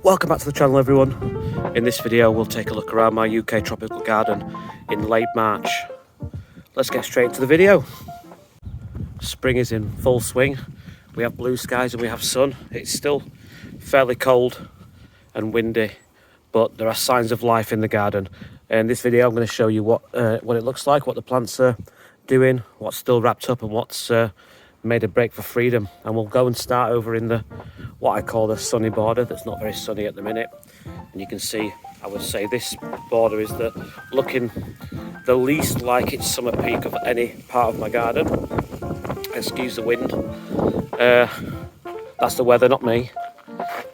Welcome back to the channel, everyone. In this video we'll take a look around my UK tropical garden in late March. Let's get straight into the video. Spring is in full swing. We have blue skies and we have sun. It's still fairly cold and windy, but there are signs of life in the garden. In this video I'm going to show you what it looks like, what the plants are doing, what's still wrapped up and what's made a break for freedom. And we'll go and start over in the what I call the sunny border that's not very sunny at the minute. And you can see, I would say this border is looking the least like its summer peak of any part of my garden. Excuse the wind. That's the weather, not me.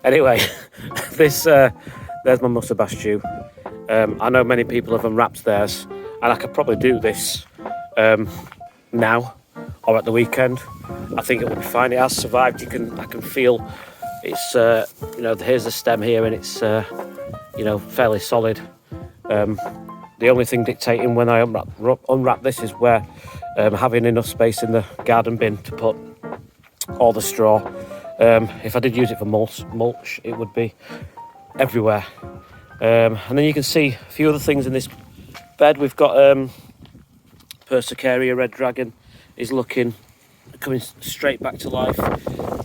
Anyway, there's my Musa Basjoo. I know many people have unwrapped theirs, and I could probably do this now or at the weekend. I think it will be fine. It has survived. I can feel it's here's the stem here, and it's fairly solid. The only thing dictating when I unwrap this is where having enough space in the garden bin to put all the straw. If I did use it for mulch, it would be everywhere. And then you can see a few other things in this bed. We've got Persicaria red dragon is coming straight back to life.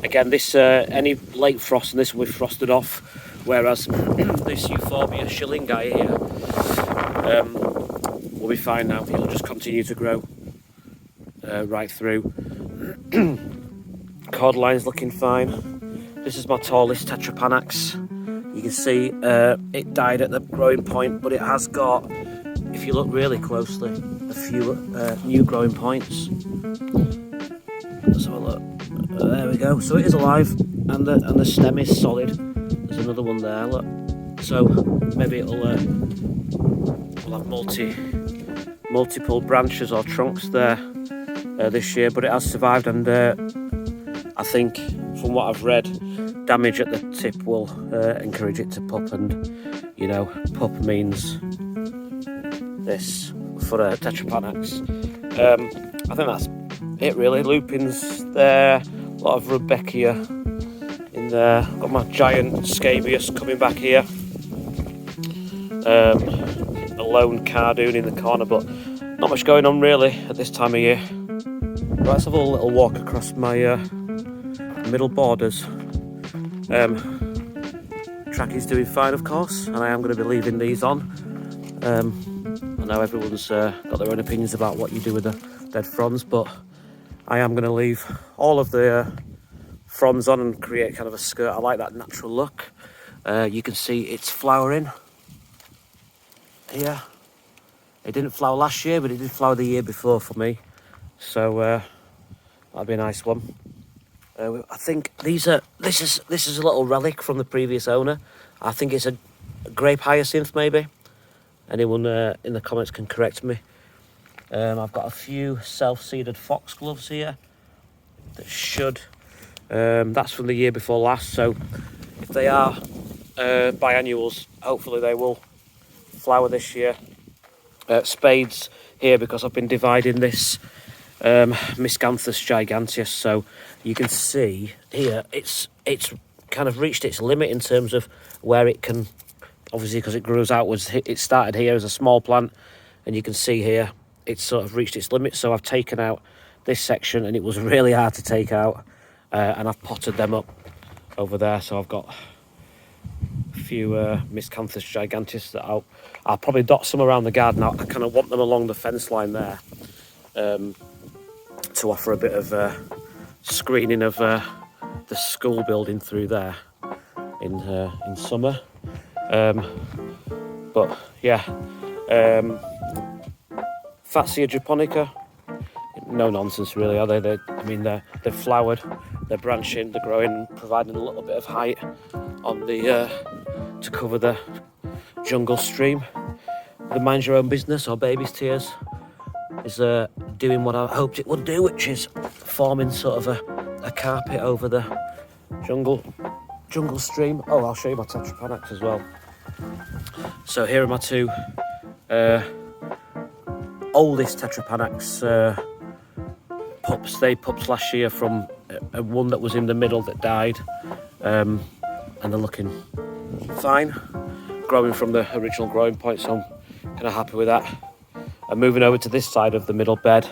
Again, this any late frost and this will be frosted off, whereas this Euphorbia shillingi here will be fine now. It'll just continue to grow right through. Cordeline's looking fine. This is my tallest Tetrapanax. You can see it died at the growing point, but it has got, if you look really closely, a few new growing points. Let's have a look. There we go. So it is alive, and the stem is solid. There's another one there. Look. So maybe it'll we'll have multiple branches or trunks there this year, but it has survived, and I think from what I've read, damage at the tip will encourage it to pup, and pup means this for a Tetrapanax. I think that's it really. Lupins there, a lot of Rudbeckia in there. Got my giant scabious coming back here. A lone cardoon in the corner, but not much going on really at this time of year. Right, let's have a little walk across my middle borders. Tracky's doing fine, of course, and I am going to be leaving these on. I know everyone's got their own opinions about what you do with the dead fronds, but I am going to leave all of the fronds on and create kind of a skirt. I like that natural look. You can see it's flowering here. It didn't flower last year, but it did flower the year before for me, so that'll be a nice one. I think this is a little relic from the previous owner. I think it's a grape hyacinth, maybe. Anyone in the comments can correct me. I've got a few self-seeded foxgloves here that should, that's from the year before last, so if they are biannuals, hopefully they will flower this year. Spades here because I've been dividing this Miscanthus giganteus, so you can see here it's kind of reached its limit in terms of where it can, obviously because it grows outwards. It started here as a small plant, and you can see here it's sort of reached its limit, so I've taken out this section, and it was really hard to take out, and I've potted them up over there. So I've got a few Miscanthus giganteus that I'll probably dot some around the garden. I kind of want them along the fence line there, to offer a bit of screening of the school building through there in summer. But yeah, Fatsia Japonica, no nonsense really, are they? They've flowered, they're branching, they're growing, providing a little bit of height on the to cover the jungle stream. The mind your own business, or baby's tears, is doing what I hoped it would do, which is forming sort of a carpet over the jungle stream. Oh, I'll show you my Tetrapanax as well. So here are my two oldest Tetrapanax pups. They pups last year from one that was in the middle that died, and they're looking fine, growing from the original growing point, so I'm kind of happy with that. And moving over to this side of the middle bed,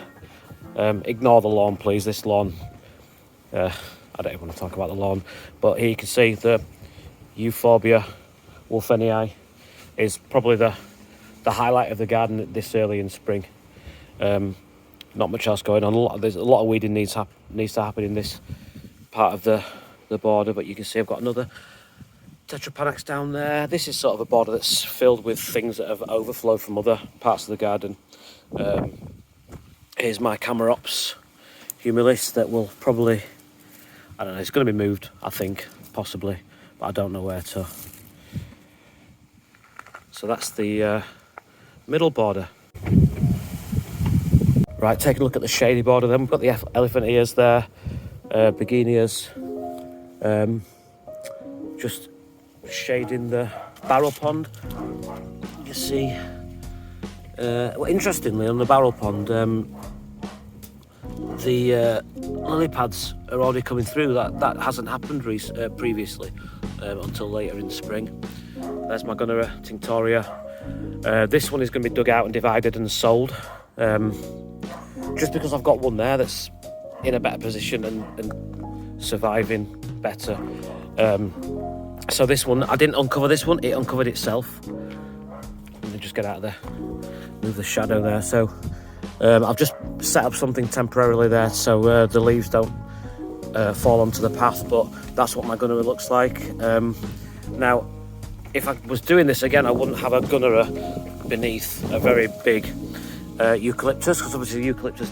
ignore the lawn please, this lawn, I don't even want to talk about the lawn, but here you can see the Euphorbia Fortunei is probably the highlight of the garden this early in spring. Not much else going on. There's a lot of weeding needs to happen in this part of the border, but you can see I've got another Tetrapanax down there. This is sort of a border that's filled with things that have overflowed from other parts of the garden. Here's my Camarops humilis that will probably, I don't know, it's going to be moved, I think, possibly, but I don't know where to. So that's the middle border. Right, taking a look at the shady border then. We've got the elephant ears there, begonias, just shading the barrel pond. You see, well, interestingly on the barrel pond, the lily pads are already coming through. That hasn't happened previously until later in spring. There's my Gunnera tinctoria. This one is going to be dug out and divided and sold. Just because I've got one there that's in a better position and surviving better. So this one, I didn't uncover this one, it uncovered itself. Let me just get out of there, move the shadow there. So I've just set up something temporarily there so the leaves don't fall onto the path, but that's what my Gunnera looks like. Now, if I was doing this again, I wouldn't have a Gunnera beneath a very big eucalyptus, because obviously eucalyptus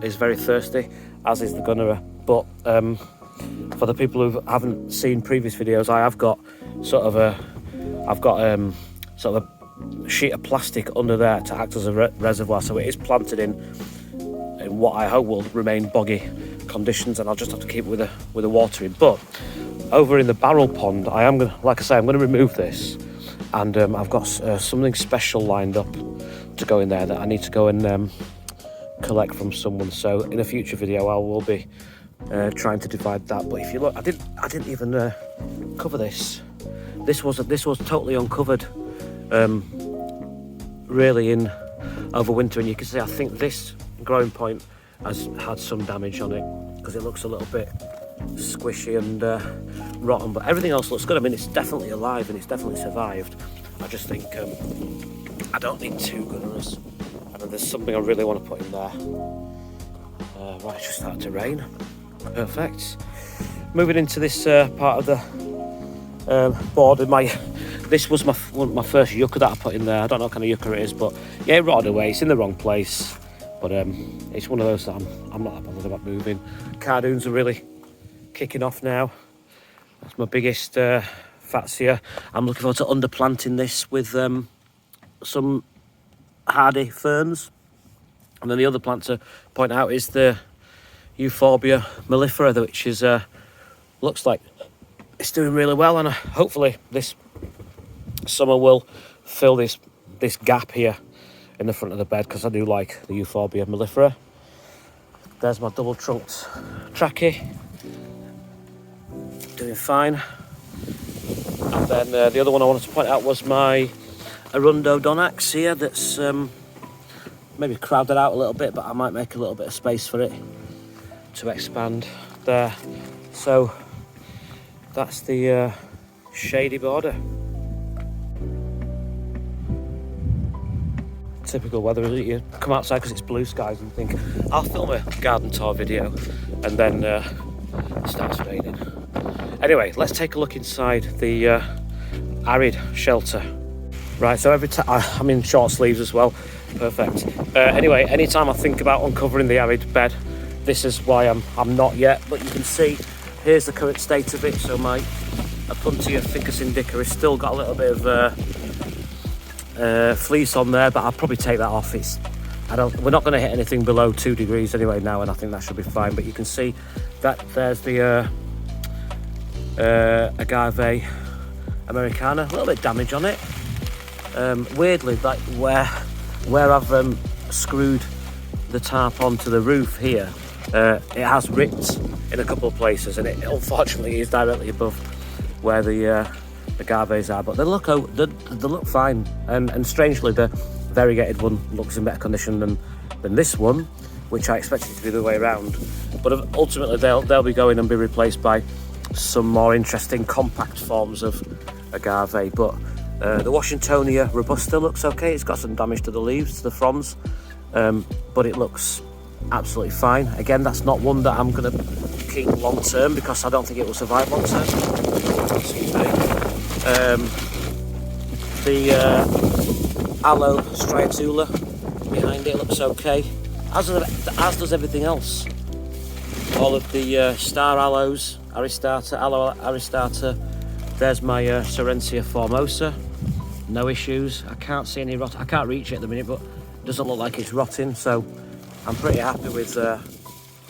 is very thirsty, as is the Gunnera. But for the people who haven't seen previous videos, I have got sort of a sheet of plastic under there to act as a reservoir, so it is planted in what I hope will remain boggy conditions, and I'll just have to keep it with a watering. But over in the barrel pond, I am going to, like I say, I'm going to remove this, and I've got something special lined up to go in there that I need to go and collect from someone. So in a future video I will be trying to divide that. But if you look, I didn't even cover this. This was totally uncovered really in over winter, and you can see I think this growing point has had some damage on it because it looks a little bit squishy and rotten, but everything else looks good. I mean, it's definitely alive and it's definitely survived. I just think I don't need two Gunneras, and there's something I really want to put in there. Right, it's just started to rain. Perfect. Moving into this part of the border, this was my first yucca that I put in there. I don't know what kind of yucca it is, but yeah, it rotted away. It's in the wrong place, but it's one of those that I'm not that bothered about moving. Cardoons are really kicking off now. That's my biggest Fatsia. I'm looking forward to underplanting this with some hardy ferns. And then the other plant to point out is the Euphorbia mellifera, which is looks like it's doing really well, and hopefully this summer will fill this gap here in the front of the bed, because I do like the Euphorbia mellifera. There's my double trunked Trachy, doing fine. And then the other one I wanted to point out was my Arundodonax here, that's maybe crowded out a little bit, but I might make a little bit of space for it to expand there. So that's the shady border. Typical weather, is it? You come outside because it's blue skies and think, I'll film a garden tour video, and then it starts raining. Anyway, let's take a look inside the Arid shelter. Right, so every time I'm in short sleeves as well. Perfect. Anyway, anytime I think about uncovering the Arid bed, this is why I'm not yet. But you can see here's the current state of it. So my Apuntia ficus indica has still got a little bit of fleece on there, but I'll probably take that off. We're not going to hit anything below 2 degrees anyway now, and I think that should be fine. But you can see that there's the Agave Americana, a little bit damage on it. Weirdly, like where I've screwed the tarp onto the roof here, it has ripped in a couple of places, and it unfortunately is directly above where the agaves are, but they look fine. And strangely, the variegated one looks in better condition than this one, which I expected to be the way around. But ultimately, they'll be going and be replaced by some more interesting compact forms of agave. But the Washingtonia robusta looks okay. It's got some damage to the leaves, to the fronds, but it looks absolutely fine. Again, that's not one that I'm going to keep long term because I don't think it will survive long term. Excuse me. The aloe striatula behind it looks okay, as does everything else. All of the star aloes, aloe aristata. There's my Serencia formosa. No issues. I can't see any rot. I can't reach it at the minute, but it doesn't look like it's rotting. So I'm pretty happy with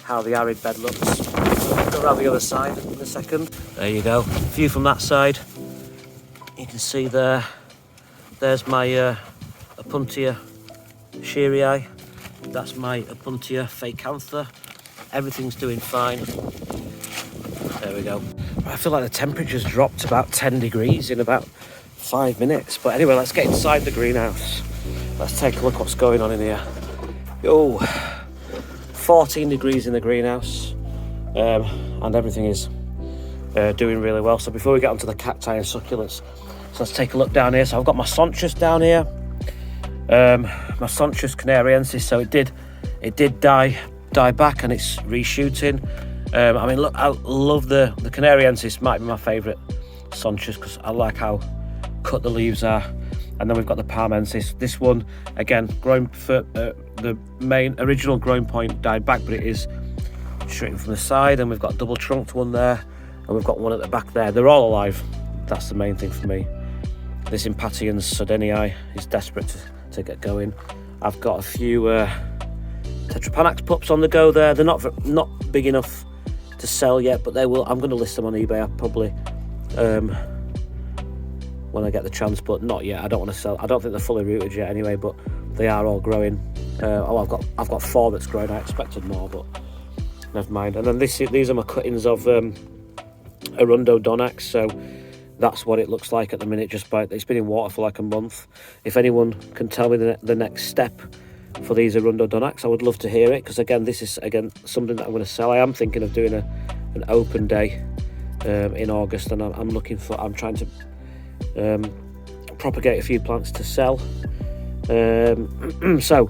how the arid bed looks. Go around the other side in a second. There you go. View from that side. You can see there's my Opuntia shearii. That's my Opuntia facantha. Everything's doing fine. There we go. I feel like the temperature's dropped about 10 degrees in about 5 minutes. But anyway, let's get inside the greenhouse. Let's take a look what's going on in here. Oh, 14 degrees in the greenhouse. And everything is doing really well. So before we get onto the cacti and succulents, so let's take a look down here. So I've got my Sonchus down here. My Sonchus canariensis. So it did die back and it's reshooting. I mean, look, I love the canariensis. Might be my favourite Sonchus because I like how cut the leaves are. And then we've got the Parmensis. This one, again, growing for the main original growing point died back, but it is shooting from the side. And we've got a double trunked one there, and we've got one at the back there. They're all alive. That's the main thing for me. This Impatiens Sardenii is desperate to get going. I've got a few Tetrapanax pups on the go there. They're not big enough to sell yet, but they will. I'm going to list them on eBay. I probably when I get the chance, but not yet. I don't want to sell. I don't think they're fully rooted yet anyway, but they are all growing. I've got 4 that's growing. I expected more, but never mind. And then these are my cuttings of Arundodonax. So that's what it looks like at the minute. It's been in water for like a month. If anyone can tell me the next step for these Arundodonax, I would love to hear it, because again, this is something that I'm going to sell. I am thinking of doing an open day in August, and I'm trying to propagate a few plants to sell. So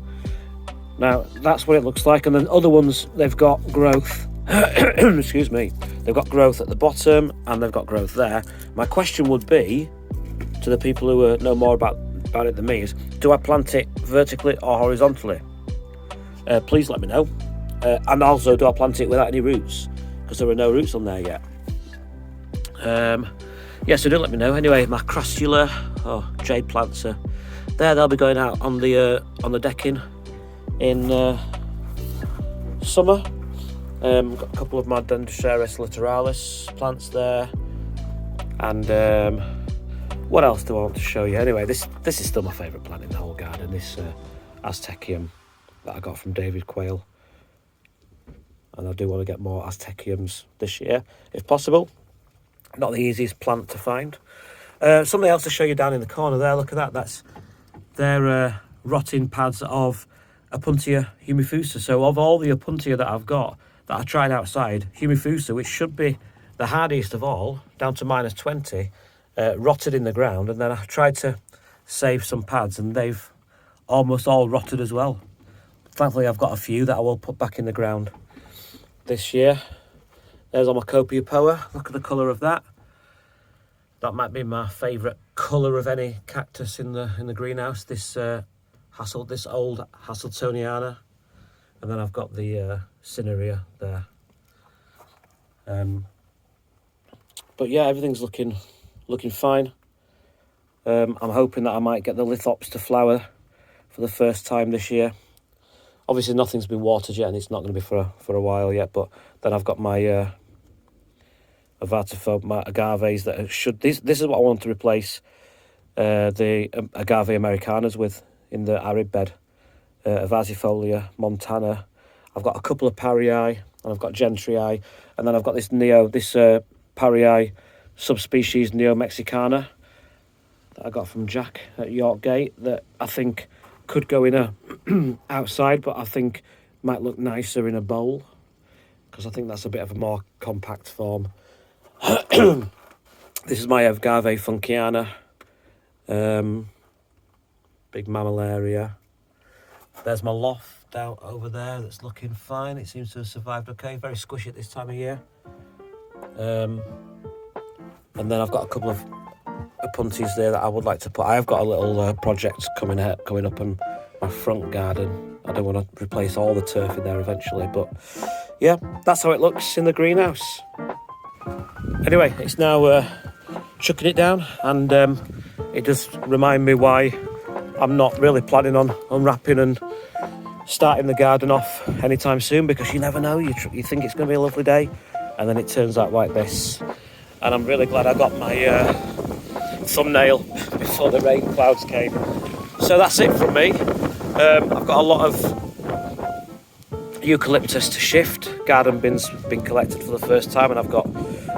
now that's what it looks like. And then other ones, they've got growth excuse me, they've got growth at the bottom and they've got growth there. My question would be to the people who know more about it than me is, do I plant it vertically or horizontally? Please let me know. And also, do I plant it without any roots, because there are no roots on there yet? Yeah, so do let me know. Anyway, my crassula jade plants are there. They'll be going out on the decking in summer. Got a couple of my Dendroceras littoralis plants there, and what else do I want to show you? Anyway, this is still my favourite plant in the whole garden. This Aztecium that I got from David Quayle, and I do want to get more Azteciums this year if possible. Not the easiest plant to find. Something else to show you down in the corner there. Look at that. They're rotting pads of Opuntia humifusa. So of all the Opuntia that I've got that I tried outside, humifusa, which should be the hardiest of all, down to -20, rotted in the ground. And then I tried to save some pads, and they've almost all rotted as well. Thankfully, I've got a few that I will put back in the ground this year. There's all my Copiapoa. Look at the colour of that. That might be my favourite colour of any cactus in the greenhouse. This old Hasseltoniana, and then I've got the Cinerea there. But yeah, everything's looking fine. I'm hoping that I might get the lithops to flower for the first time this year. Obviously, nothing's been watered yet, and it's not going to be for a while yet. But then I've got my Avataphobe, my agaves that should. This is what I want to replace the agave americanas with in the arid bed. Avasifolia montana. I've got a couple of parii, and I've got gentrii, and then I've got this parii subspecies Neo-Mexicana that I got from Jack at York Gate that I think could go in a outside, but I think might look nicer in a bowl because I think that's a bit of a more compact form. This is my Agave funkiana, big mammillaria. There's my loft out over there that's looking fine. It seems to have survived okay. Very squishy at this time of year. And then I've got a couple of punties there that I would like to put. I've got a little project coming up on my front garden. I don't want to replace all the turf in there eventually, but yeah, that's how it looks in the greenhouse. Anyway, it's now chucking it down, and it does remind me why I'm not really planning on unwrapping and starting the garden off anytime soon, because you never know. You think it's going to be a lovely day, and then it turns out like this. And I'm really glad I got my thumbnail before the rain clouds came. So that's it from me. I've got a lot of eucalyptus to shift. Garden bin's been collected for the first time, and I've got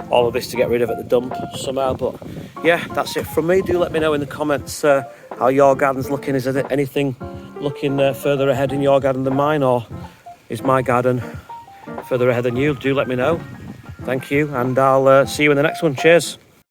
all of this to get rid of at the dump somehow. But yeah, that's it from me. Do let me know in the comments how your garden's looking. Is there anything looking further ahead in your garden than mine, or is my garden further ahead than you? Do let me know. Thank you, and I'll see you in the next one. Cheers.